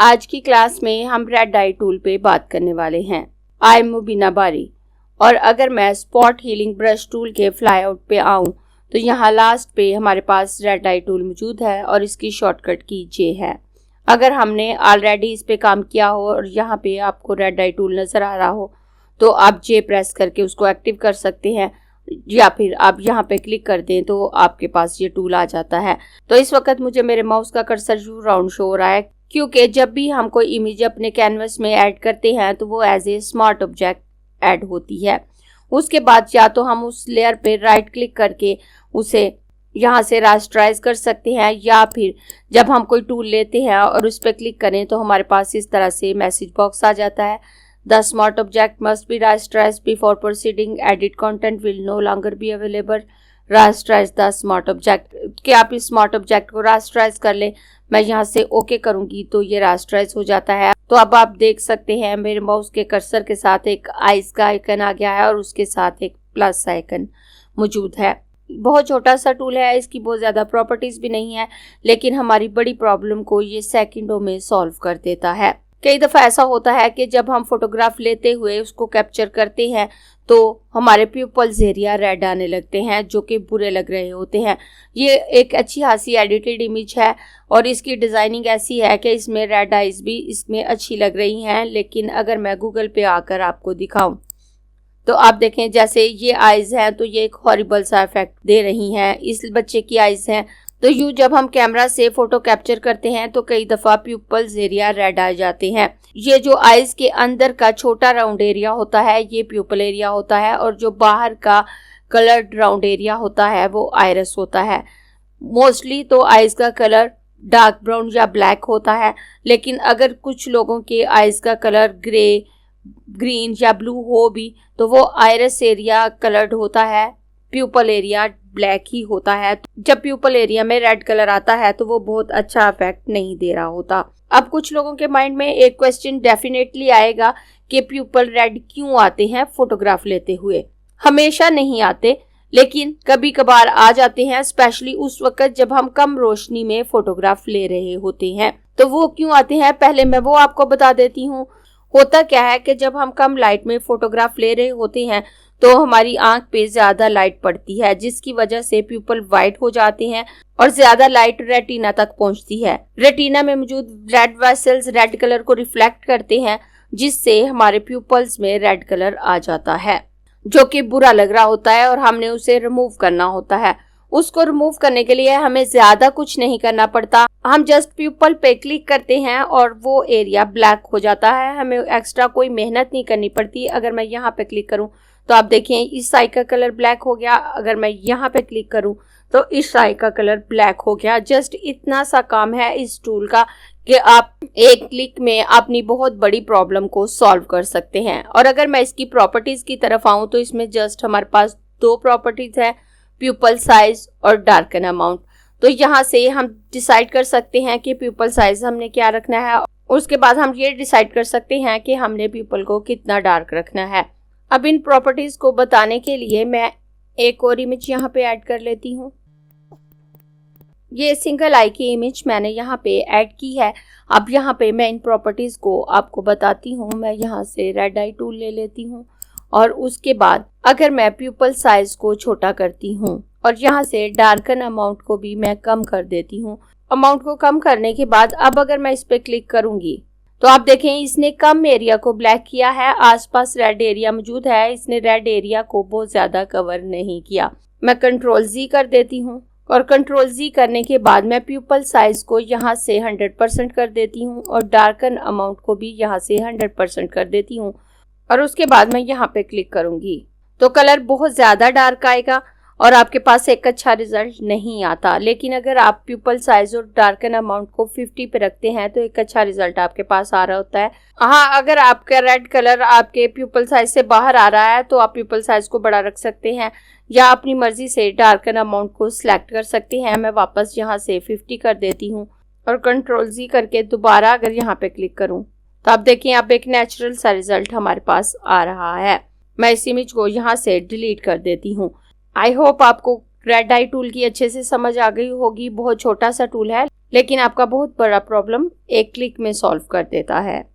आज की क्लास में हम रेड आई टूल पे बात करने वाले हैं। आई एम मुबीना बारी और अगर मैं स्पॉट हीलिंग ब्रश टूल के फ्लाई आउट पे आऊँ तो यहाँ लास्ट पे हमारे पास रेड आई टूल मौजूद है और इसकी शॉर्टकट की जे है। अगर हमने ऑलरेडी इस पे काम किया हो और यहाँ पे आपको रेड आई टूल नज़र आ रहा हो तो आप जे प्रेस करके उसको एक्टिव कर सकते हैं या फिर आप यहाँ पे क्लिक कर दें तो आपके पास ये टूल आ जाता है। तो इस वक्त मुझे मेरे माउस का कर्सर राउंड शो हो रहा है क्योंकि जब भी हम कोई इमेज अपने कैनवस में ऐड करते हैं तो वो as a smart object add होती है। उसके बाद या तो हम उस लेयर पे राइट क्लिक करके उसे यहाँ से रास्टराइज कर सकते हैं या फिर जब हम कोई टूल लेते हैं और उस पर क्लिक करें तो हमारे पास इस तरह से मैसेज बॉक्स आ जाता है। The smart object must be rasterize before proceeding, edit content will no longer be available, rasterize the smart object. कि आप इस स्मार्ट ऑब्जेक्ट को रास्टराइज कर ले, मैं यहाँ से ओके करूँगी तो ये रास्टराइज हो जाता है। तो अब आप देख सकते हैं मेरे माउस के कर्सर के साथ एक आइस का आइकन आ गया है और उसके साथ एक प्लस आइकन मौजूद है। बहुत छोटा सा टूल है, इसकी बहुत ज़्यादा प्रॉपर्टीज़ भी नहीं है, लेकिन हमारी बड़ी प्रॉब्लम को ये सेकंडों में सॉल्व कर देता है। कई दफ़ा ऐसा होता है कि जब हम फोटोग्राफ लेते हुए उसको कैप्चर करते हैं तो हमारे प्यूपल्स एरिया रेड आने लगते हैं जो कि बुरे लग रहे होते हैं। ये एक अच्छी खासी एडिटेड इमेज है और इसकी डिज़ाइनिंग ऐसी है कि इसमें रेड आइज भी इसमें अच्छी लग रही हैं, लेकिन अगर मैं गूगल पे आकर आपको दिखाऊं तो आप देखें जैसे ये आइज़ हैं तो ये एक हॉरिबल सा इफेक्ट दे रही हैं। इस बच्चे की आइज़ हैं तो यूँ जब हम कैमरा से फ़ोटो कैप्चर करते हैं तो कई दफ़ा प्यूपल्स एरिया रेड आ जाते हैं। ये जो आइज़ के अंदर का छोटा राउंड एरिया होता है ये प्यूपल एरिया होता है और जो बाहर का कलर्ड राउंड एरिया होता है वो आइरस होता है। मोस्टली तो आइज़ का कलर डार्क ब्राउन या ब्लैक होता है, लेकिन अगर कुछ लोगों के आइज़ का कलर ग्रे, ग्रीन या ब्लू हो भी तो वो आइरस एरिया कलर्ड होता है, प्यूपल एरिया ब्लैक ही होता है। जब प्यूपल एरिया में रेड कलर आता है तो वो बहुत अच्छा इफेक्ट नहीं दे रहा होता। अब कुछ लोगों के माइंड में एक क्वेश्चन डेफिनेटली आएगा कि प्यूपल रेड क्यों आते हैं फोटोग्राफ लेते हुए। हमेशा नहीं आते, लेकिन कभी कभार आ जाते हैं, स्पेशली उस वक्त जब हम कम रोशनी में फोटोग्राफ ले रहे होते हैं। तो वो क्यों आते हैं पहले मैं वो आपको बता देती हूँ। होता क्या है कि जब हम कम लाइट में फोटोग्राफ ले रहे होते हैं तो हमारी आंख पे ज्यादा लाइट पड़ती है जिसकी वजह से प्यूपल वाइट हो जाते हैं और ज्यादा लाइट रेटिना तक पहुंचती है। रेटिना में मौजूद रेड वेसल्स रेड कलर को रिफ्लेक्ट करते हैं जिससे हमारे प्यूपल्स में रेड कलर आ जाता है जो कि बुरा लग रहा होता है और हमने उसे रिमूव करना होता है। उसको रिमूव करने के लिए हमें ज्यादा कुछ नहीं करना पड़ता, हम जस्ट प्यूपल पे क्लिक करते हैं और वो एरिया ब्लैक हो जाता है। हमें एक्स्ट्रा कोई मेहनत नहीं करनी पड़ती। अगर मैं यहाँ पे क्लिक करूँ तो आप देखिए इस साइड का कलर ब्लैक हो गया, अगर मैं यहाँ पे क्लिक करूँ तो इस साइड का कलर ब्लैक हो गया। जस्ट इतना सा काम है इस टूल का कि आप एक क्लिक में अपनी बहुत बड़ी प्रॉब्लम को सॉल्व कर सकते हैं। और अगर मैं इसकी प्रॉपर्टीज़ की तरफ आऊँ तो इसमें जस्ट हमारे पास दो प्रॉपर्टीज़ है, प्यूपल साइज और डार्कन अमाउंट। तो यहाँ से हम डिसाइड कर सकते हैं कि प्यूपल साइज हमने क्या रखना है, उसके बाद हम ये डिसाइड कर सकते हैं कि हमने प्यूपल को कितना डार्क रखना है। अब इन प्रॉपर्टीज़ को बताने के लिए मैं एक और इमेज यहाँ पे ऐड कर लेती हूँ। ये सिंगल आई की इमेज मैंने यहाँ पे ऐड की है। अब यहाँ पे मैं इन प्रॉपर्टीज़ को आपको बताती हूँ। मैं यहाँ से रेड आई टूल ले लेती हूँ और उसके बाद अगर मैं प्यूपल साइज को छोटा करती हूँ और यहाँ से डार्कन अमाउंट को भी मैं कम कर देती हूँ। अमाउंट को कम करने के बाद अब अगर मैं इस पर क्लिक करूँगी तो आप देखें इसने कम एरिया को ब्लैक किया है, आसपास रेड एरिया मौजूद है, इसने रेड एरिया को बहुत ज़्यादा कवर नहीं किया। मैं कंट्रोल जी कर देती हूँ और कंट्रोल जी करने के बाद मैं प्यूपल साइज को यहाँ से 100% कर देती हूँ और डार्कन अमाउंट को भी यहाँ से 100% कर देती हूँ और उसके बाद मैं यहाँ पे क्लिक करूँगी तो कलर बहुत ज़्यादा डार्क आएगा और आपके पास एक अच्छा रिजल्ट नहीं आता। लेकिन अगर आप प्यूपल साइज और डार्कन अमाउंट को 50 पे रखते हैं तो एक अच्छा रिजल्ट आपके पास आ रहा होता है। हाँ, अगर आपका रेड कलर आपके प्यूपल साइज से बाहर आ रहा है तो आप प्यूपल साइज को बड़ा रख सकते हैं या अपनी मर्जी से डार्कन अमाउंट को सिलेक्ट कर सकते हैं। मैं वापस यहाँ से 50 कर देती हूँ और कंट्रोल जी करके दोबारा अगर यहाँ पे क्लिक करूँ तो आप देखिए अब एक नेचुरल सा रिजल्ट हमारे पास आ रहा है। मैं इस इमेज को यहाँ से डिलीट कर देती हूँ। आई होप आपको रेड आई टूल की अच्छे से समझ आ गई होगी। बहुत छोटा सा टूल है लेकिन आपका बहुत बड़ा प्रॉब्लम एक क्लिक में सॉल्व कर देता है।